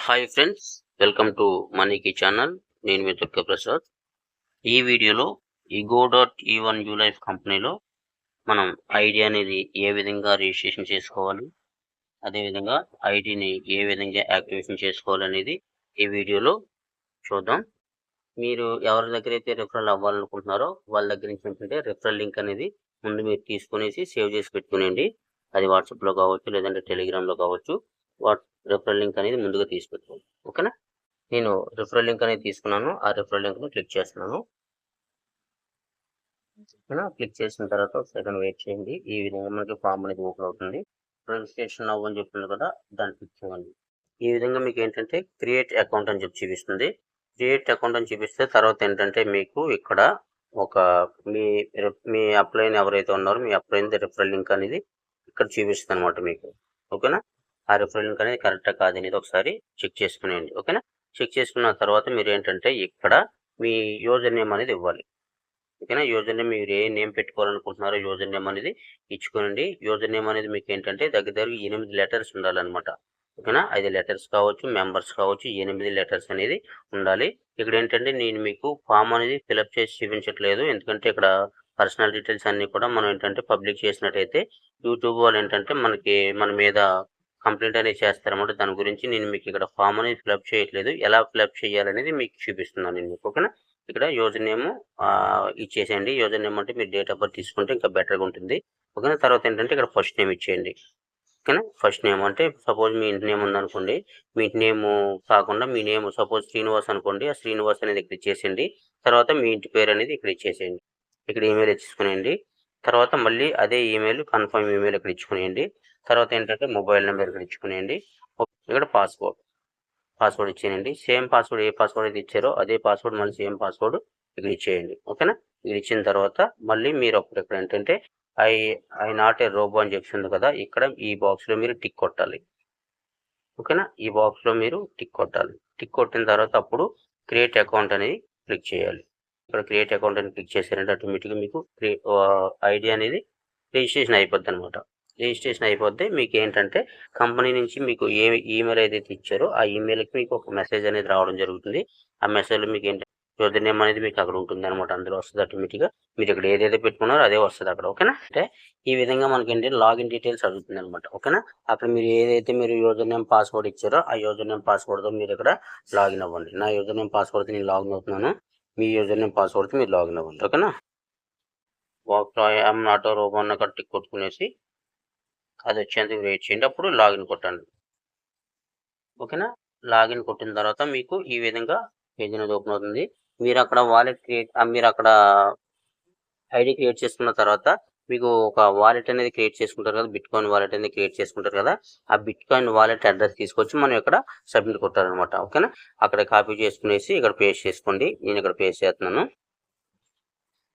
Hi friends, welcome to మనీకి channel. నేను మీ దుర్గా ప్రసాద్. ఈ వీడియోలో ఈగో.ఈ1 యూలైఫ్ కంపెనీలో మనం ఐడి అనేది ఏ విధంగా రిజిస్ట్రేషన్ చేసుకోవాలి, అదేవిధంగా ఐడిని ఏ విధంగా యాక్టివేషన్ చేసుకోవాలనేది ఈ వీడియోలో చూద్దాం. మీరు ఎవరి దగ్గర అయితే రిఫరల్ అవ్వాలనుకుంటున్నారో వాళ్ళ దగ్గర నుంచి ఏంటంటే రిఫరల్ లింక్ అనేది ముందు మీరు తీసుకునేసి సేవ్ చేసి పెట్టుకునేయండి. అది వాట్సాప్లో కావచ్చు, లేదంటే టెలిగ్రామ్లో కావచ్చు. రిఫరల్ లింక్ అనేది ముందుగా తీసి పెట్టుకోండి. ఓకేనా? నేను రిఫరల్ లింక్ అనేది తీసుకున్నాను. ఆ రిఫరల్ లింక్ని క్లిక్ చేస్తున్నాను. క్లిక్ చేసిన తర్వాత ఒక సెకండ్ వెయిట్ చేయండి. ఈ విధంగా మనకి ఫామ్ అనేది ఓపెన్ అవుతుంది. రిజిస్ట్రేషన్ అవ్వని చెప్తుంది కదా, దాన్ని క్లిక్ చేయండి. ఈ విధంగా మీకు ఏంటంటే క్రియేట్ అకౌంట్ అని చెప్పి చూపిస్తుంది. క్రియేట్ అకౌంట్ అని చూపిస్తే తర్వాత ఏంటంటే మీకు ఇక్కడ ఒక మీ అప్లైన్ ఎవరైతే ఉన్నారో మీ అప్లైన్ రిఫరల్ లింక్ అనేది ఇక్కడ చూపిస్తుంది అనమాట మీకు. ఓకేనా? ఆ రిఫరల్ లింక్ అనేది కరెక్టా కాదనేది ఒకసారి చెక్ చేసుకునేయండి. ఓకేనా? చెక్ చేసుకున్న తర్వాత మీరు ఏంటంటే ఇక్కడ మీ యూజర్ నేమ్ అనేది ఇవ్వాలి. ఓకేనా? యూజర్ నేమ్ మీరు ఏ నేమ్ పెట్టుకోవాలనుకుంటున్నారో యూజర్ నేమ్ అనేది ఇచ్చుకోనండి. యూజర్ నేమ్ అనేది మీకు ఏంటంటే దగ్గర 8 లెటర్స్ ఉండాలన్నమాట. ఓకేనా? 5 లెటర్స్ కావచ్చు, మెంబర్స్ కావచ్చు, 8 లెటర్స్ అనేది ఉండాలి. ఇక్కడ ఏంటంటే నేను మీకు ఫామ్ అనేది ఫిలప్ చేసి చూపించట్లేదు, ఎందుకంటే ఇక్కడ పర్సనల్ డీటెయిల్స్ అన్నీ కూడా మనం ఏంటంటే పబ్లిక్ చేసినట్టయితే యూట్యూబ్ వాళ్ళు ఏంటంటే మన మీద కంప్లైంట్ అనేది చేస్తారన్నమాట. దాని గురించి నేను మీకు ఇక్కడ ఫామ్ అనేది ఫిలప్ చేయట్లేదు, ఎలా ఫిలప్ చేయాలనేది మీకు చూపిస్తున్నాను నేను మీకు. ఓకేనా? ఇక్కడ యూజర్ నేమ్ ఇచ్చేసేయండి. యూజర్ నేమ్ అంటే మీరు డేట్ ఆఫ్ బర్త్ తీసుకుంటే ఇంకా బెటర్గా ఉంటుంది. ఓకేనా? తర్వాత ఏంటంటే ఇక్కడ ఫస్ట్ నేమ్ ఇచ్చేయండి. ఓకేనా? ఫస్ట్ నేమ్ అంటే సపోజ్ మీ ఇంటి నేమ్ ఉందనుకోండి, మీ ఇంటి నేమ్ కాకుండా మీ నేమ్ సపోజ్ శ్రీనివాస్ అనుకోండి, ఆ శ్రీనివాస్ అనేది ఇక్కడ ఇచ్చేసేయండి. తర్వాత మీ ఇంటి పేరు అనేది ఇక్కడ ఇచ్చేసేయండి. ఇక్కడ ఈమెయిల్ ఇచ్చేసుకునేయండి. తర్వాత మళ్ళీ అదే ఈమెయిల్ కన్ఫర్మ్ ఈమెయిల్ ఇక్కడ ఇచ్చుకునేయండి. తర్వాత ఏంటంటే మొబైల్ నెంబర్ ఇక్కడ ఇచ్చుకునేయండి. ఇక్కడ పాస్వర్డ్ ఇచ్చేయండి. సేమ్ పాస్వర్డ్ ఏ పాస్వర్డ్ అయితే ఇచ్చారో అదే పాస్వర్డ్ మళ్ళీ సేమ్ పాస్వర్డ్ ఇక్కడ ఇచ్చేయండి. ఓకేనా? ఇది ఇచ్చిన తర్వాత మళ్ళీ మీరు అప్పుడు ఇక్కడ ఏంటంటే ఐ నాట్ ఏ రోబో అని చెప్తుంది కదా, ఇక్కడ ఈ బాక్స్లో మీరు టిక్ కొట్టాలి. ఓకేనా? ఈ బాక్స్లో మీరు టిక్ కొట్టాలి. టిక్ కొట్టిన తర్వాత అప్పుడు క్రియేట్ అకౌంట్ అనేది క్లిక్ చేయాలి. ఇక్కడ క్రియేట్ అకౌంట్ అని క్లిక్ చేశారంటే ఆటోమేటిక్గా మీకు ఐడి అనేది రిజిస్ట్రేషన్ అయిపోద్ది అనమాట. రిజిస్ట్రేషన్ అయిపోద్ది. మీకు ఏంటంటే కంపెనీ నుంచి మీకు ఏ ఈమెయిల్ ఏదైతే ఇచ్చారో ఆ ఈమెయిల్కి మీకు ఒక మెసేజ్ అనేది రావడం జరుగుతుంది. ఆ మెసేజ్లో మీకు ఏంటంటే యూజర్ నేమ్ అనేది మీకు అక్కడ ఉంటుంది అనమాట. అందులో వస్తుంది ఆటోమేటిక్గా. మీరు ఇక్కడ ఏదైతే పెట్టుకున్నారో అదే వస్తుంది అక్కడ. ఓకేనా? అంటే ఈ విధంగా మనకి ఏంటంటే లాగిన్ డీటెయిల్స్ అడుగుతుంది అనమాట. ఓకేనా? అక్కడ మీరు ఏదైతే మీరు యూజర్ నేమ్ పాస్వర్డ్ ఇచ్చారో ఆ యూజర్ నేమ్ పాస్వర్డ్తో మీరు ఇక్కడ లాగిన్ అవ్వండి. నా యూజర్ నేమ్ పాస్వర్డ్తో నేను లాగిన్ అవుతున్నాను. మీ యూజర్ నేమ్ పాస్వర్డ్తో మీరు లాగిన్ అవ్వండి. ఓకేనా? ఐఎమ్ నాట్ ఏ రోబో అన్న టిక్ కొట్టుకునేసి అది వచ్చేందుకు వెయిట్ చేయండి. అప్పుడు లాగిన్ కొట్టండి. ఓకేనా? లాగిన్ కొట్టిన తర్వాత మీకు ఈ విధంగా పేజ్ అనేది ఓపెన్ అవుతుంది. మీరు అక్కడ మీరు అక్కడ ఐడి క్రియేట్ చేసుకున్న తర్వాత మీకు ఒక వాలెట్ అనేది క్రియేట్ చేసుకుంటారు కదా, బిట్ కాయిన్ వాలెట్ అనేది క్రియేట్ చేసుకుంటారు కదా, ఆ బిట్ కాయిన్ వాలెట్ అడ్రస్ తీసుకొచ్చి మనం ఇక్కడ సబ్మిట్ కొట్టాలన్నమాట. ఓకేనా? అక్కడ కాపీ చేసుకునేసి ఇక్కడ పేస్ట్ చేసుకోండి. నేను ఇక్కడ పేస్ట్ చేస్తున్నాను.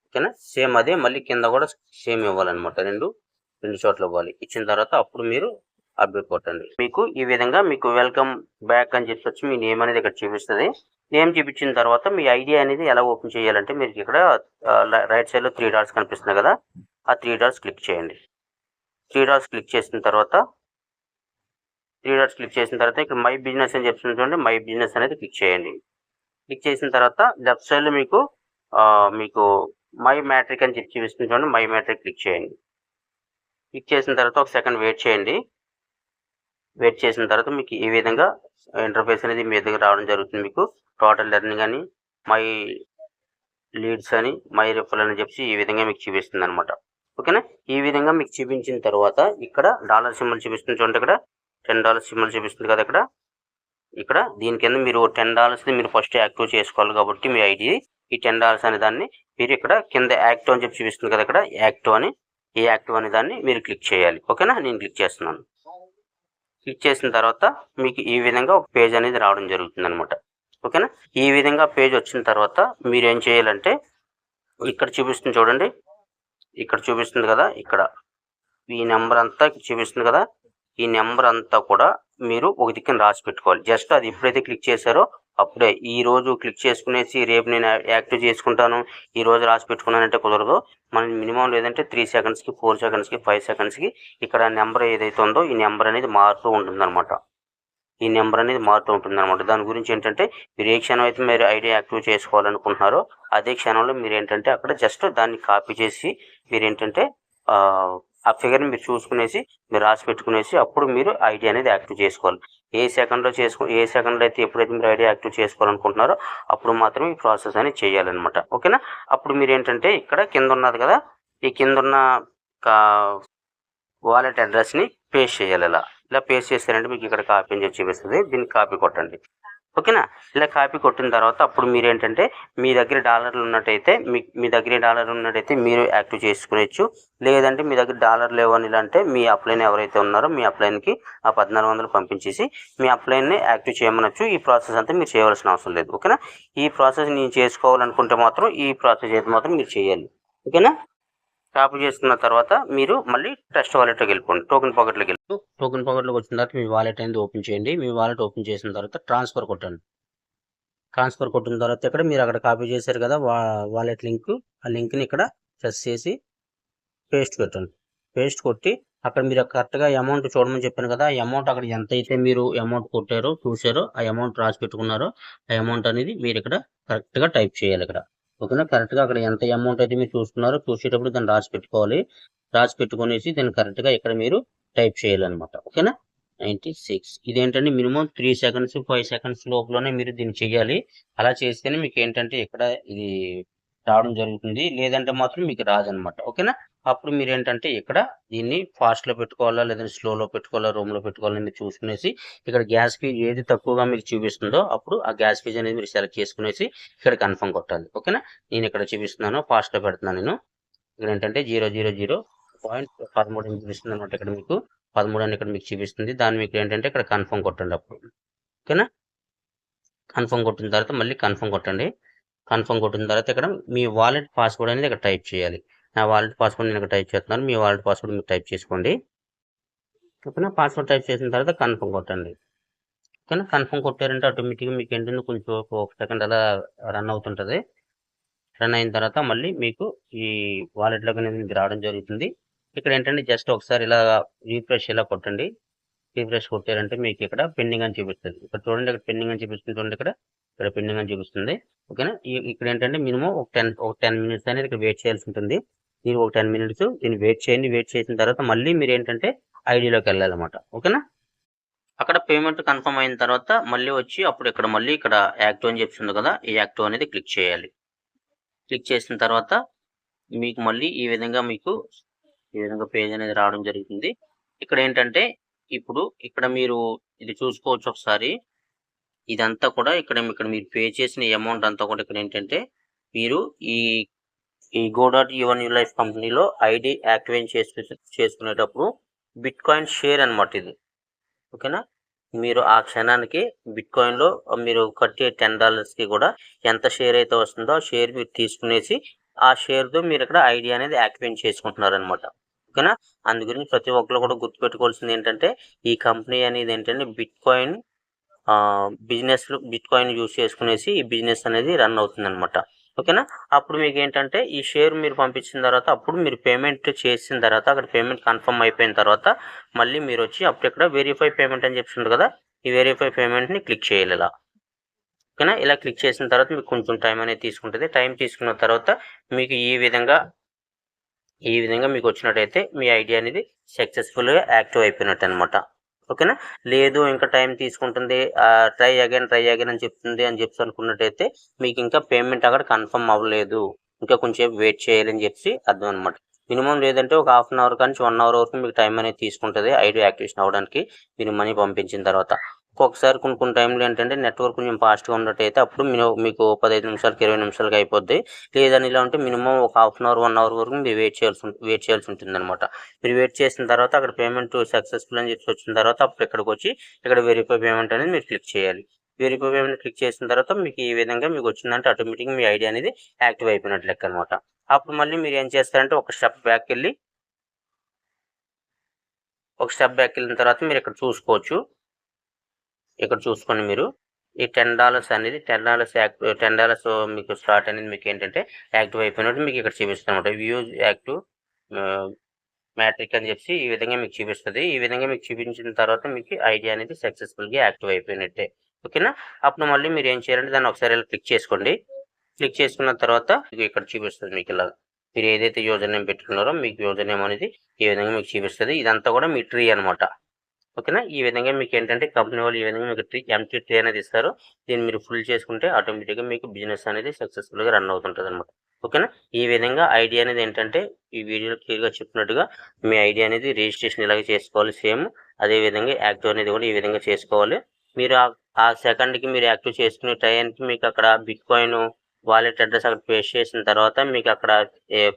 ఓకేనా? సేమ్ అదే మళ్ళీ కింద కూడా సేమ్ ఇవ్వాలన్నమాట. రెండు చోట్ల ఇవ్వాలి. ఇచ్చిన తర్వాత అప్పుడు మీరు అప్డేట్ కొట్టండి. మీకు ఈ విధంగా మీకు వెల్కమ్ బ్యాక్ అని చెప్పొచ్చు మీ నేమ్ అనేది ఇక్కడ చూపిస్తుంది. నేమ్ చూపించిన తర్వాత మీ ఐడి అనేది ఎలా ఓపెన్ చేయాలంటే మీరు ఇక్కడ రైట్ సైడ్లో 3 డాట్స్ కనిపిస్తున్నాయి కదా, ఆ 3 డాట్స్ క్లిక్ చేయండి. 3 డాట్స్ క్లిక్ చేసిన తర్వాత ఇక్కడ మై బిజినెస్ అని చెప్తుంది చూడండి, మై బిజినెస్ అనేది క్లిక్ చేయండి. క్లిక్ చేసిన తర్వాత లెఫ్ట్ సైడ్లో మీకు మై మ్యాట్రిక్ అని చెప్పి చూపిస్తుంది చూడండి, మై మ్యాట్రిక్ క్లిక్ చేయండి. క్లిక్ చేసిన తర్వాత ఒక సెకండ్ వెయిట్ చేయండి. వెయిట్ చేసిన తర్వాత మీకు ఈ విధంగా ఇంటర్ఫేస్ అనేది మీ దగ్గర రావడం జరుగుతుంది. మీకు టోటల్ లెర్నింగ్ అని, మై లీడ్స్ అని, మై రిఫరల్ అని చెప్పి ఈ విధంగా మీకు చూపిస్తుంది అనమాట. ఓకేనా? ఈ విధంగా మీకు చూపించిన తర్వాత ఇక్కడ డాలర్ సింబల్ చూపిస్తుంది చూడండి, ఇక్కడ $10 సింబల్ చూపిస్తుంది కదా, ఇక్కడ దీని కింద మీరు $10 మీరు ఫస్ట్ యాక్టివ్ చేసుకోవాలి కాబట్టి మీ ఐడి ఈ $10 అనే దాన్ని మీరు ఇక్కడ కింద యాక్టివ్ అని చెప్పి చూపిస్తుంది కదా, ఇక్కడ యాక్టివ్ అని, ఈ యాక్టివ్ అనే దాన్ని మీరు క్లిక్ చేయాలి. ఓకేనా? నేను క్లిక్ చేస్తున్నాను. క్లిక్ చేసిన తర్వాత మీకు ఈ విధంగా ఒక పేజ్ అనేది రావడం జరుగుతుంది అనమాట. ఓకేనా? ఈ విధంగా పేజ్ వచ్చిన తర్వాత మీరు ఏం చేయాలంటే ఇక్కడ చూపిస్తుంది చూడండి, ఇక్కడ చూపిస్తుంది కదా, ఇక్కడ ఈ నెంబర్ అంతా చూపిస్తుంది కదా, ఈ నెంబర్ అంతా కూడా మీరు ఒక దిక్కున రాసి పెట్టుకోవాలి. జస్ట్ అది ఎప్పుడైతే క్లిక్ చేశారో అప్పుడే, ఈ రోజు క్లిక్ చేసుకునేసి రేపు నేను యాక్టివ్ చేసుకుంటాను ఈ రోజు రాసి పెట్టుకున్నానంటే కుదరదు. మనం మినిమం లేదంటే 3 సెకండ్స్కి 4 సెకండ్స్కి 5 సెకండ్స్కి ఇక్కడ నెంబర్ ఏదైతే ఉందో ఈ నెంబర్ అనేది మారుతూ ఉంటుంది అనమాట. ఈ నెంబర్ అనేది మారుతూ ఉంటుంది అనమాట. దాని గురించి ఏంటంటే మీరు ఏ క్షణం అయితే మీరు ఐడి యాక్టివ్ చేసుకోవాలనుకుంటున్నారో అదే క్షణంలో మీరు ఏంటంటే అక్కడ జస్ట్ దాన్ని కాపీ చేసి మీరు ఏంటంటే ఆ ఫిగర్ని మీరు చూసుకునేసి మీరు రాసి పెట్టుకునేసి అప్పుడు మీరు ఐడి అనేది యాక్టివ్ చేసుకోవాలి. ఏ సెకండ్లో అయితే ఎప్పుడైతే మీరు ఐడి యాక్టివ్ చేసుకోవాలనుకుంటున్నారో అప్పుడు మాత్రమే ఈ ప్రాసెస్ అనేది చేయాలన్నమాట. ఓకేనా. అప్పుడు మీరు ఏంటంటే ఇక్కడ కింద ఉన్నది కదా, ఈ కింద ఉన్న వాలెట్ అడ్రస్ని పేస్ట్ చేయాలి. ఇలా పేస్ట్ చేస్తారంటే మీకు ఇక్కడ కాపీ అని చెప్పి చూపిస్తుంది. దీన్ని కాపీ కొట్టండి. ఓకేనా. ఇలా కాపీ కొట్టిన తర్వాత అప్పుడు మీరు ఏంటంటే మీ దగ్గర డాలర్లు ఉన్నట్టయితే మీరు యాక్టివ్ చేసుకునేచ్చు. లేదంటే మీ దగ్గర డాలర్ లేవని ఇలా అంటే మీ అప్లైన్ ఎవరైతే ఉన్నారో మీ అప్లైన్కి ఆ 1400 పంపించేసి మీ అప్లైన్ని యాక్టివ్ చేయమనొచ్చు. ఈ ప్రాసెస్ అంతా మీరు చేయవలసిన అవసరం లేదు. ఓకేనా. ఈ ప్రాసెస్ నేను చేసుకోవాలనుకుంటే మాత్రం ఈ ప్రాసెస్ అయితే మాత్రం మీరు చేయాలి. ఓకేనా. కాపీ చేసుకున్న తర్వాత మీరు మళ్ళీ ట్రస్ట్ వాలెట్లోకి వెళ్ళిపోండి. టోకెన్ పాకెట్లోకి వచ్చిన తర్వాత మీ వాలెట్ అనేది ఓపెన్ చేయండి. మీ వాలెట్ ఓపెన్ చేసిన తర్వాత ట్రాన్స్ఫర్ కొట్టండి. ట్రాన్స్ఫర్ కొట్టిన తర్వాత ఇక్కడ మీరు అక్కడ కాపీ చేశారు కదా వాలెట్ లింక్, ఆ లింక్ని ఇక్కడ ప్రెస్ చేసి పేస్ట్ కొట్టండి. పేస్ట్ కొట్టి అక్కడ మీరు కరెక్ట్గా అమౌంట్ చూడమని చెప్పాను కదా, ఆ అమౌంట్ అక్కడ ఎంత అయితే మీరు అమౌంట్ కొట్టారో చూసారో ఆ అమౌంట్ రాసి పెట్టుకున్నారో ఆ అమౌంట్ అనేది మీరు ఇక్కడ కరెక్ట్గా టైప్ చేయాలి ఇక్కడ. ఓకేనా. కరెక్ట్గా అక్కడ ఎంత అమౌంట్ అయితే మీరు చూసుకున్నారో చూసేటప్పుడు దాన్ని రాసి పెట్టుకోవాలి. రాసి పెట్టుకునేసి దాన్ని కరెక్ట్గా ఇక్కడ మీరు టైప్ చేయాలన్నమాట. ఓకేనా. 96 ఇదేంటంటే మినిమం 3 సెకండ్స్ 5 సెకండ్స్ లోపలనే మీరు దీన్ని చేయాలి. అలా చేస్తేనే మీకు ఏంటంటే ఇక్కడ ఇది రావడం జరుగుతుంది. లేదంటే మాత్రం మీకు రాదనమాట. ఓకేనా. అప్పుడు మీరు ఏంటంటే ఇక్కడ దీన్ని ఫాస్ట్లో పెట్టుకోవాలా లేదంటే స్లోలో పెట్టుకోవాలా రూమ్లో పెట్టుకోవాలని చూసుకునేసి ఇక్కడ గ్యాస్ ఫీజ్ ఏది తక్కువగా మీకు చూపిస్తుందో అప్పుడు ఆ గ్యాస్ ఫీజ్ అనేది మీరు సెలెక్ట్ చేసుకునేసి ఇక్కడ కన్ఫర్మ్ కొట్టాలి. ఓకేనా. నేను ఇక్కడ చూపిస్తున్నాను, ఫాస్ట్లో పెడుతున్నాను నేను. ఇక్కడ ఏంటంటే 0.13 అని చూపిస్తుంది అనమాట. ఇక్కడ మీకు 13 అని ఇక్కడ మీకు చూపిస్తుంది. దాన్ని మీకు ఏంటంటే ఇక్కడ కన్ఫర్మ్ కొట్టండి అప్పుడు. ఓకేనా. కన్ఫర్మ్ కొట్టిన తర్వాత మళ్ళీ కన్ఫర్మ్ కొట్టండి. కన్ఫర్మ్ కొట్టిన తర్వాత ఇక్కడ మీ వాలెట్ పాస్వర్డ్ అనేది ఇక్కడ టైప్ చేయాలి. నా వాలెట్ పాస్వర్డ్ నేను ఇక్కడ టైప్ చేస్తున్నాను. మీ వాలెట్ పాస్వర్డ్ మీరు టైప్ చేసుకోండి. ఓకేనా. పాస్వర్డ్ టైప్ చేసిన తర్వాత కన్ఫర్మ్ కొట్టండి. ఓకేనా. కన్ఫర్మ్ కొట్టారంటే ఆటోమేటిక్గా మీకు ఏంటంటే కొంచెం ఒక సెకండ్ అలా రన్ అవుతుంటుంది. రన్ అయిన తర్వాత మళ్ళీ మీకు ఈ వాలెట్లోకి అనేది రావడం జరుగుతుంది. ఇక్కడ ఏంటంటే జస్ట్ ఒకసారి ఇలా రీఫ్రెష్ ఇలా కొట్టండి. రీఫ్రెష్ కొట్టారంటే మీకు ఇక్కడ పెండింగ్ అని చూపిస్తుంది. ఇక్కడ చూడండి, ఇక్కడ పెండింగ్ అని చూపిస్తుంది. చూడండి ఇక్కడ పెండింగ్ అని చూపిస్తుంది. ఓకేనా. ఇక్కడ ఏంటంటే మినిమం ఒక 10 మినిట్స్ అనేది ఇక్కడ వెయిట్ చేయాల్సి ఉంటుంది. మీరు ఒక 10 మినిట్స్ దీన్ని వెయిట్ చేయండి. వెయిట్ చేసిన తర్వాత మళ్ళీ మీరు ఏంటంటే ఐడిలోకి వెళ్ళాలన్నమాట. ఓకేనా. అక్కడ పేమెంట్ కన్ఫర్మ్ అయిన తర్వాత మళ్ళీ వచ్చి అప్పుడు ఇక్కడ మళ్ళీ ఇక్కడ యాక్టివ్ అని చెప్తుంది కదా, ఈ యాక్టివ్ అనేది క్లిక్ చేయాలి. క్లిక్ చేసిన తర్వాత మీకు మళ్ళీ ఈ విధంగా పేజ్ అనేది రావడం జరుగుతుంది. ఇక్కడ ఏంటంటే ఇప్పుడు ఇక్కడ మీరు ఇది చూసుకోవచ్చు ఒకసారి. ఇదంతా కూడా ఇక్కడ మీరు పే చేసిన అమౌంట్ అంతా కూడా ఇక్కడ ఏంటంటే మీరు ఈ go.yourNewLife కంపెనీలో ఐడి యాక్టివేట్ చేసుకునేటప్పుడు బిట్ కాయిన్ షేర్ అనమాట ఇది. ఓకేనా. మీరు ఆ క్షణానికి బిట్ కాయిన్లో మీరు కట్టే $10కి కూడా ఎంత షేర్ అయితే వస్తుందో ఆ షేర్ మీరు తీసుకునేసి ఆ షేర్తో మీరు ఇక్కడ ఐడి అనేది యాక్టివేట్ చేసుకుంటున్నారు అనమాట. ఓకేనా. అందు గురించి ప్రతి ఒక్కరు కూడా గుర్తుపెట్టుకోవాల్సింది ఏంటంటే ఈ కంపెనీ అనేది ఏంటంటే బిట్ కాయిన్ యూజ్ చేసుకునేసి ఈ బిజినెస్ అనేది రన్ అవుతుంది అనమాట. ఓకేనా. అప్పుడు మీకు ఏంటంటే ఈ షేర్ మీరు పంపించిన తర్వాత అప్పుడు మీరు పేమెంట్ చేసిన తర్వాత అక్కడ పేమెంట్ కన్ఫర్మ్ అయిపోయిన తర్వాత మళ్ళీ మీరు వచ్చి అప్పుడు ఇక్కడ వెరిఫై పేమెంట్ అని చెప్తుంది కదా, ఈ వెరిఫై పేమెంట్ని క్లిక్ చేయాలి ఇలా. ఓకేనా. ఇలా క్లిక్ చేసిన తర్వాత మీకు కొంచెం టైం అనేది తీసుకుంటుంది. టైం తీసుకున్న తర్వాత మీకు ఈ విధంగా మీకు వచ్చినట్టయితే మీ ఐడి అనేది సక్సెస్ఫుల్గా యాక్టివ్ అయిపోయినట్టు అనమాట. ఓకేనా. లేదు ఇంకా టైం తీసుకుంటుంది, ట్రై అగైన్ అని చెప్తుంది అని చెప్పి అనుకున్నట్టయితే మీకు ఇంకా పేమెంట్ అక్కడ కన్ఫర్మ్ అవ్వలేదు, ఇంకా కొంచెం వెయిట్ చేయాలని చెప్పి అర్థం అనమాట. మినిమం లేదంటే ఒక హాఫ్ అన్ అవర్ కానీ 1 అవర్ వరకు మీకు టైం అనేది తీసుకుంటుంది ఐడి యాక్టివేషన్ అవ్వడానికి మీరు మనీ పంపించిన తర్వాత. ఒక్కొక్కసారి కొన్ని టైంలో ఏంటంటే నెట్వర్క్ కొంచెం ఫాస్ట్గా ఉన్నట్టయితే అప్పుడు మీకు 15 నిమిషాలకి 20 నిమిషాలకి అయిపోద్ది. లేదని ఇలా ఉంటే మినిమం ఒక హాఫ్ అన్ అవర్ 1 అవర్ వరకు మీరు వెయిట్ చేయాల్సి ఉంటుంది అనమాట. మీరు వెయిట్ చేసిన తర్వాత అక్కడ పేమెంట్ సక్సెస్ఫుల్ అని చెప్పి వచ్చిన తర్వాత అప్పుడు ఇక్కడికి వచ్చి ఇక్కడ వెరిఫై పేమెంట్ అనేది మీరు క్లిక్ చేయాలి. వెరిఫై పేమెంట్ క్లిక్ చేసిన తర్వాత మీకు ఈ విధంగా మీకు వచ్చిందంటే ఆటోమేటిక్గా మీ ఐడి అనేది యాక్టివ్ అయిపోయినట్లు లెక్క అనమాట. అప్పుడు మళ్ళీ మీరు ఏం చేస్తారంటే ఒక స్టెప్ బ్యాక్ వెళ్ళి వెళ్ళిన తర్వాత మీరు ఇక్కడ చూసుకోవచ్చు. ఇక్కడ చూసుకొని మీరు ఈ $10 అనేది $10 మీకు స్టార్ట్ అనేది మీకు ఏంటంటే యాక్టివ్ అయిపోయినట్టు మీకు ఇక్కడ చూపిస్తుంది అనమాట. వ్యూజ్ యాక్టివ్ మ్యాట్రిక్ అని చెప్పి ఈ విధంగా మీకు చూపిస్తుంది. ఈ విధంగా మీకు చూపించిన తర్వాత మీకు ఐడి అనేది సక్సెస్ఫుల్గా యాక్టివ్ అయిపోయినట్టే. ఓకేనా. అప్పుడు మళ్ళీ మీరు ఏం చేయాలంటే దాన్ని ఒకసారి ఇలా క్లిక్ చేసుకోండి. క్లిక్ చేసుకున్న తర్వాత ఇక్కడ చూపిస్తుంది మీకు ఇలా మీరు ఏదైతే యూజర్ నేమ్ పెట్టుకున్నారో మీకు యూజర్ నేమ్ అనేది ఈ విధంగా మీకు చూపిస్తుంది. ఇదంతా కూడా మీ ట్రీ అనమాట. ఓకేనా. ఈ విధంగా మీకు ఏంటంటే కంపెనీ వాళ్ళు ఈ విధంగా మీకు ఎంటీ ట్రీ అనేది ఇస్తారు. దీన్ని మీరు ఫుల్ చేసుకుంటే ఆటోమేటిక్గా మీకు బిజినెస్ అనేది సక్సెస్ఫుల్గా రన్ అవుతుంటుంది అనమాట. ఓకేనా. ఈ విధంగా ఐడి అనేది ఏంటంటే ఈ వీడియోలో క్లియర్గా చెప్పినట్టుగా మీ ఐడి అనేది రిజిస్ట్రేషన్ ఇలాగే చేసుకోవాలి సేమ్. అదేవిధంగా యాక్టివ్ అనేది కూడా ఈ విధంగా చేసుకోవాలి. మీరు ఆ సెకండ్కి మీరు యాక్టివ్ చేసుకునే టైంకి మీకు అక్కడ బిట్ కాయిన్ వాలెట్ అడ్రస్ అక్కడ పేస్ట్ చేసిన తర్వాత మీకు అక్కడ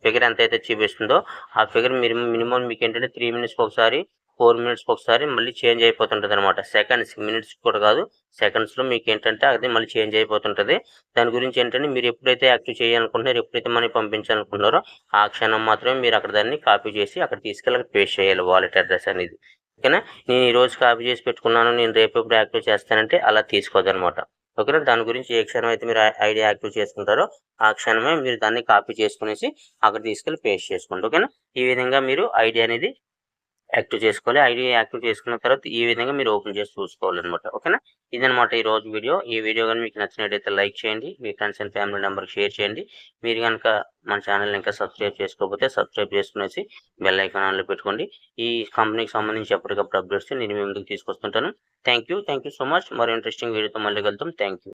ఫిగర్ ఎంత అయితే చూపిస్తుందో ఆ ఫిగర్ మీరు మినిమం మీకు ఏంటంటే 3 minutesకి ఒకసారి 4 minutesకి ఒకసారి మళ్ళీ చేంజ్ అయిపోతుంటుంది అనమాట. సెకండ్స్, మినిట్స్ కూడా కాదు, సెకండ్స్లో మీకు ఏంటంటే అది మళ్ళీ చేంజ్ అయిపోతుంటుంది. దాని గురించి ఏంటంటే మీరు ఎప్పుడైతే యాక్టివ్ చేయాలనుకుంటున్నారో, ఎప్పుడైతే మనీ పంపించాలనుకుంటున్నారో ఆ క్షణం మాత్రమే మీరు అక్కడ దాన్ని కాపీ చేసి అక్కడ తీసుకెళ్ళి పేస్ట్ చేయాలి వాలెట్ అడ్రస్ అనేది. ఓకేనా. నేను ఈరోజు కాపీ చేసి పెట్టుకున్నాను, నేను రేపు ఎప్పుడు యాక్టివ్ చేస్తానంటే అలా తీసుకోదనమాట. ఓకేనా. దాని గురించి ఏ క్షణం అయితే మీరు ఐడి యాక్టివ్ చేసుకుంటారో ఆ క్షణమే మీరు దాన్ని కాపీ చేసుకునేసి అక్కడ తీసుకెళ్ళి పేస్ట్ చేసుకోండి. ఓకేనా. ఈ విధంగా మీరు ఐడి అనేది యాక్టివ్ చేసుకోవాలి. ఐడి యాక్టివ్ చేసుకున్న తర్వాత ఈ విధంగా మీరు ఓపెన్ చేసి చూసుకోవాలన్నమాట. ఓకేనా. ఇదనమాట ఈ రోజు వీడియో. ఈ వీడియో కానీ మీకు నచ్చినట్టయితే లైక్ చేయండి, మీ ఫ్రెండ్స్ అండ్ ఫ్యామిలీ మెంబర్కి షేర్ చేయండి. మీరు కనుక మన ఛానల్ని ఇంకా సబ్స్క్రైబ్ చేసుకోకపోతే సబ్స్క్రైబ్ చేసుకునేసి బెల్ ఐకాన్ ఆన్లో పెట్టుకోండి. ఈ కంపెనీకి సంబంధించి ఎప్పటికప్పుడు అప్డేట్స్ నేను మీ ముందుకు తీసుకొస్తుంటాను. Thank you so much. మరో ఇంట్రెస్టింగ్ వీడియోతో మళ్ళీ కలుద్దాం. Thank you.